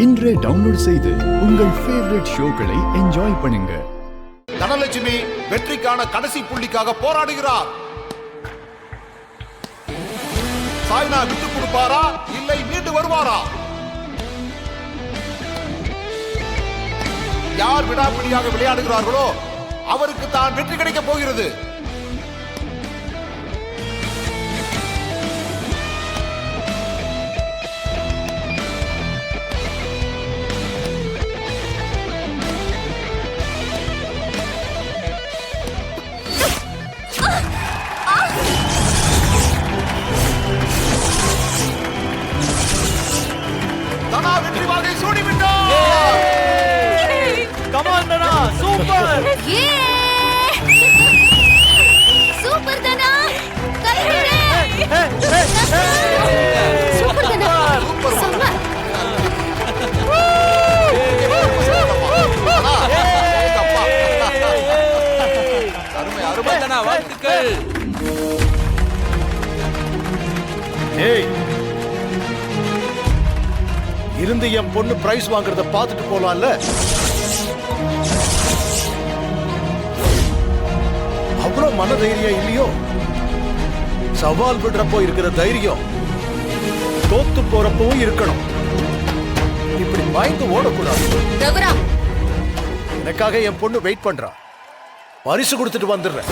இன்றே டவுன்லோட் செய்து உங்கள் ஃபேவரட் ஷோக்களை என்ஜாய் பண்ணுங்க. தனலட்சுமி வெற்றிக்கான கடைசி புள்ளிக்காக போராடுகிறார். சாய்னா விட்டு கொடுப்பாரா இல்லை மீண்டு வருவாரா? யார் விடாப்பிடியாக விளையாடுகிறார்களோ அவருக்கு தான் வெற்றி கிடைக்கப் போகிறது. தனா வெற்றி வாகை சூடிவிட்டார். கமான் தனா, சூப்பர்! சூப்பர் தனா, கைவிடு! சூப்பர் தனா, செம்ம! அருமை அருமை தனா, வாழ்த்துக்கள்! ஏய், இருந்து என் பொண்ணு பிரைஸ் வாங்குறத பார்த்துட்டு போலாம்ல. அவ்வளவு மன தைரியம் இல்லையோ? சவால் விடுறப்போ இருக்கிற தைரியம் தோத்து போறப்பவும் இருக்கணும். இப்படி பயந்து ஓடக்கூடாது. ரகுராம், எனக்காக என் பொண்ணு வெயிட் பண்றா. பரிசு கொடுத்துட்டு வந்துடுறேன்.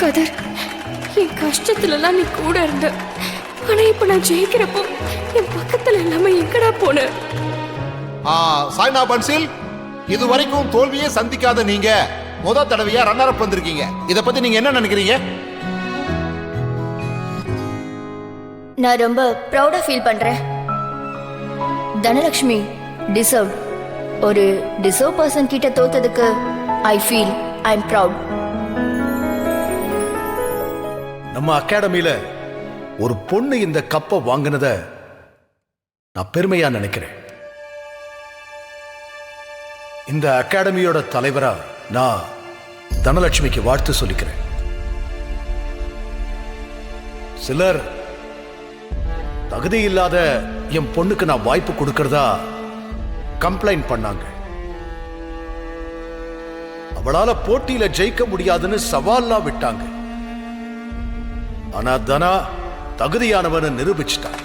கதர், என் கஷ்டத்துலலாம் நீ கூட இருந்த. ஆனா இப்ப நான் ஜெயிக்கிறப்போ என் பக்கத்துல இல்லாம எங்கடா போன? சாய்னா பன்சில், இதுவரைக்கும் தோல்வியே சந்திக்காத நீங்க முதல் தடவையா ரன்னர் அப் வந்திருக்கீங்க. இத பத்தி நீங்க என்ன நினைக்கிறீங்க? நான் ரொம்ப ப்ரௌடா ஃபீல் பண்றேன். தனலட்சுமி டிசர்வ். ஒரு டிசர்வ் பர்சன் கிட்ட தோத்ததுக்கு I feel I am proud. நம்ம அகாடமியில ஒரு பொண்ணு இந்த கப்பை வாங்கினத நான் பெருமையா நினைக்கிறேன். இந்த அகாடமியோட தலைவரா நான் தனலட்சுமிக்கு வாழ்த்து சொல்லிக்கிறேன். சிலர் தகுதி இல்லாத என் பொண்ணுக்கு நான் வாய்ப்பு கொடுக்கறதா கம்ப்ளைண்ட் பண்ணாங்க. அவளால போட்டியில ஜெயிக்க முடியாதுன்னு சவால்லாம் விட்டாங்க. ஆனா தனா தகுதியானவனை நிரூபிச்சிட்டான்.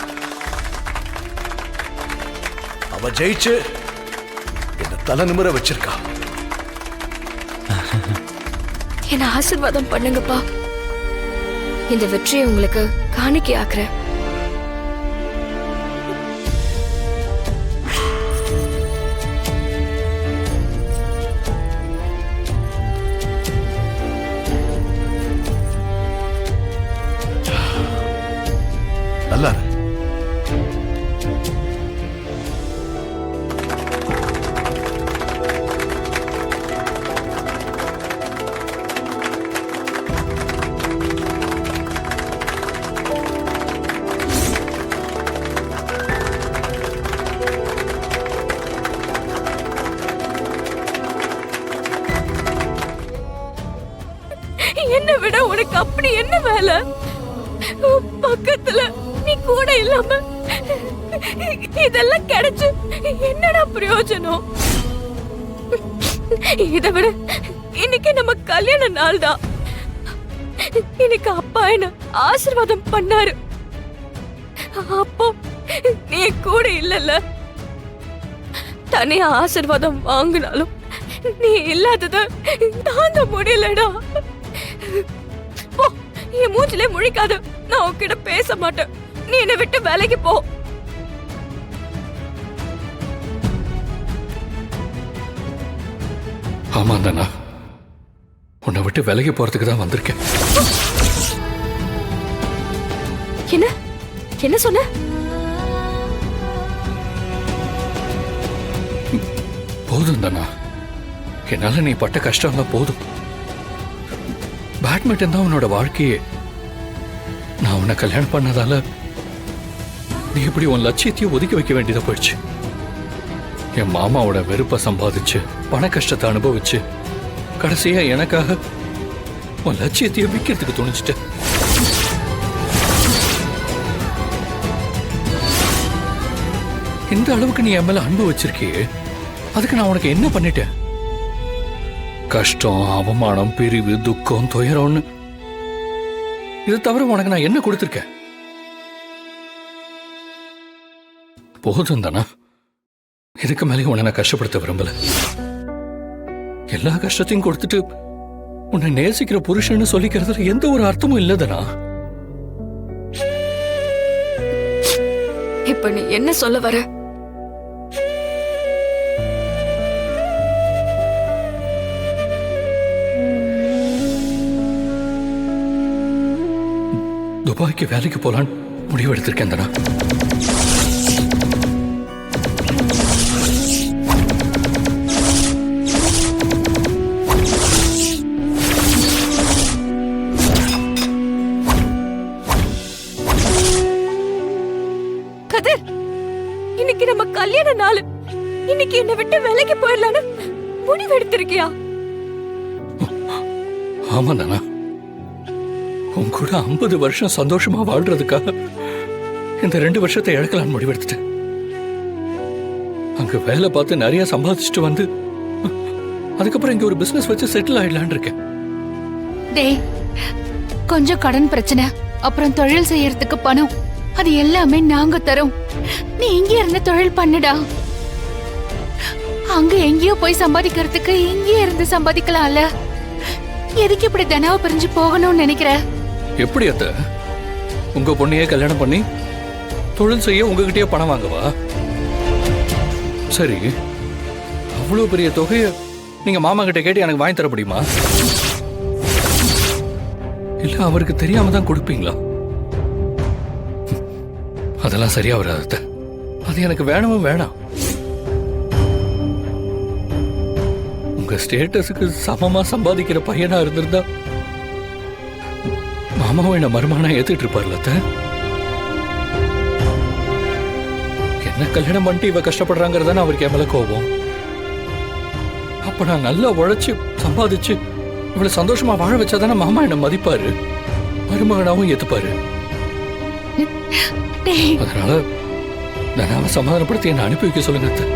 அவ ஜெயிச்சு என்ன தலை நிமிர வச்சிருக்கா. என்ன ஆசீர்வாதம் பண்ணுங்கப்பா. இந்த வெற்றியை உங்களுக்கு காணிக்கை ஆக்குறேன். நல்லா இரு. என்ன விட உனக்கு அப்படி என்ன வேலை? பக்கத்துல நீ கூட இல்லாம இதெல்லாம் கிடைச்சு என்னடா பிரயோஜனம்? இதை விட இன்னைக்கு நம்ம கல்யாண நாள் தான். இன்னைக்கு அப்பா என்ன ஆசீர்வாதம் பண்ணாரு. அப்போ நீ கூட இல்லல்ல. தனியா ஆசீர்வாதம் வாங்கினாலும் நீ இல்லாதத தாங்க முடியலடா. போ, என் மூஞ்சிலே முழிக்காத. நான் உன்கிட்ட பேச மாட்டேன். நீ என்னை விட்டு வேலைக்கு போ. ஆமா தானா, உன்னை விட்டு விலகி போறதுக்கு தான் வந்திருக்கேன். என்ன என்ன சொன்ன? போதும் தானா, என்னால நீ பட்ட கஷ்டம் தான் போதும். பேட்மிண்டன் தான் உன்னோட வாழ்க்கையே. நான் உன்னை கல்யாணம் பண்ணதால நீ இப்படி உன் லட்சியத்தையும் ஒதுக்கி வைக்க வேண்டியதா போயிடுச்சு. என் மாமாவோட வெறுப்பை சம்பாதிச்சு பண கஷ்டத்தை அனுபவிச்சு கடைசியா எனக்காக உன் லட்சியத்தையும் விற்கிறதுக்கு துணிச்சிட்ட. இந்த அளவுக்கு நீ என் மேல அன்பு வச்சிருக்கியே, அதுக்கு நான் உனக்கு என்ன பண்ணிட்டேன்? கஷ்டம், அவமானம், பிரிவு, துக்கம், துயரம்னு இதை தவிர உனக்கு நான் என்ன கொடுத்திருக்கேன்? போதும் தானா, இதுக்கு மேலே உன்னை நான் கஷ்டப்படுத்த விரும்பல. எல்லா கஷ்டத்தையும் கொடுத்துட்டு உன்னை நேசிக்கிற புருஷன்னு சொல்லிக்கிறதுல எந்த ஒரு அர்த்தமும் இல்லதானா? இப்ப நீ என்ன சொல்ல வர? துபாய்க்கு வேலைக்கு போலான்னு முடிவு எடுத்திருக்கேன் தானா. கதிர், இன்னைக்கு நம்ம கல்யாண நாள். இன்னைக்கு என்னை விட்டு வேலைக்கு போயிடலான்னு முடிவு எடுத்திருக்கியா? ஆமா தானா, உன் கூட 50 வருஷம் சந்தோஷமா வாழ்றதுக்காக இந்த 2 வருஷத்தை இழக்கலான்னு முடிவெடுத்துட்டேன். அங்க வேலை பார்த்து நிறைய சம்பாதிச்சுட்டு வந்து அதுக்கப்புறம் இங்க ஒரு பிசினஸ் வச்சு செட்டில் ஆயிடலான்னு இருக்கேன். டேய், கொஞ்சம் கடன் பிரச்சனை, அப்புறம் தொழில் செய்யறதுக்கு பணம், அது எல்லாமே நாங்க தரோம். நீ இங்க இருந்து தொழில் பண்ணுடா. அங்க எங்கேயோ போய் சம்பாதிக்கிறதுக்கு இங்கே இருந்து சம்பாதிக்கலாம்ல. எதுக்கு இப்படி தனாவை பிரிஞ்சு போகணும்னு நினைக்கிற? எப்படி அத்த, உங்க பொண்ணையே கல்யாணம் பண்ணி தொழில் செய்ய உங்ககிட்டயே பணம் வாங்கவா? சரி, அவ்வளவு பெரிய தொகையை நீங்க மாமா கிட்ட கேட்டு எனக்கு வாங்கி தர முடியுமா? இல்ல அவருக்கு தெரியாம தான் கொடுப்பீங்களா? அதெல்லாம் சரியா வராது அத்த. அது எனக்கு வேணவும் வேணாம். உங்க ஸ்டேட்டஸுக்கு சமமா சம்பாதிக்கிற பையனா இருந்திருந்தா மாமாவும் என்ன மருமகனா ஏத்துட்டு இருப்பார்ல அத்த. என்ன கல்யாணம் பண்ணிட்டு இவ கஷ்டப்படுறாங்கிறதான அவருக்கு என் மேல கோபம். அப்ப நான் நல்லா உழைச்சு சம்பாதிச்சு இவ்வளவு சந்தோஷமா வாழ வச்சாதானே மாமா என்ன மதிப்பாரு, மருமகனாவும் ஏத்துப்பாரு. டேய், அதனால நான் சமாதானப்படுத்தி என்ன அனுப்பி வைக்க சொல்லுங்க அத்தை.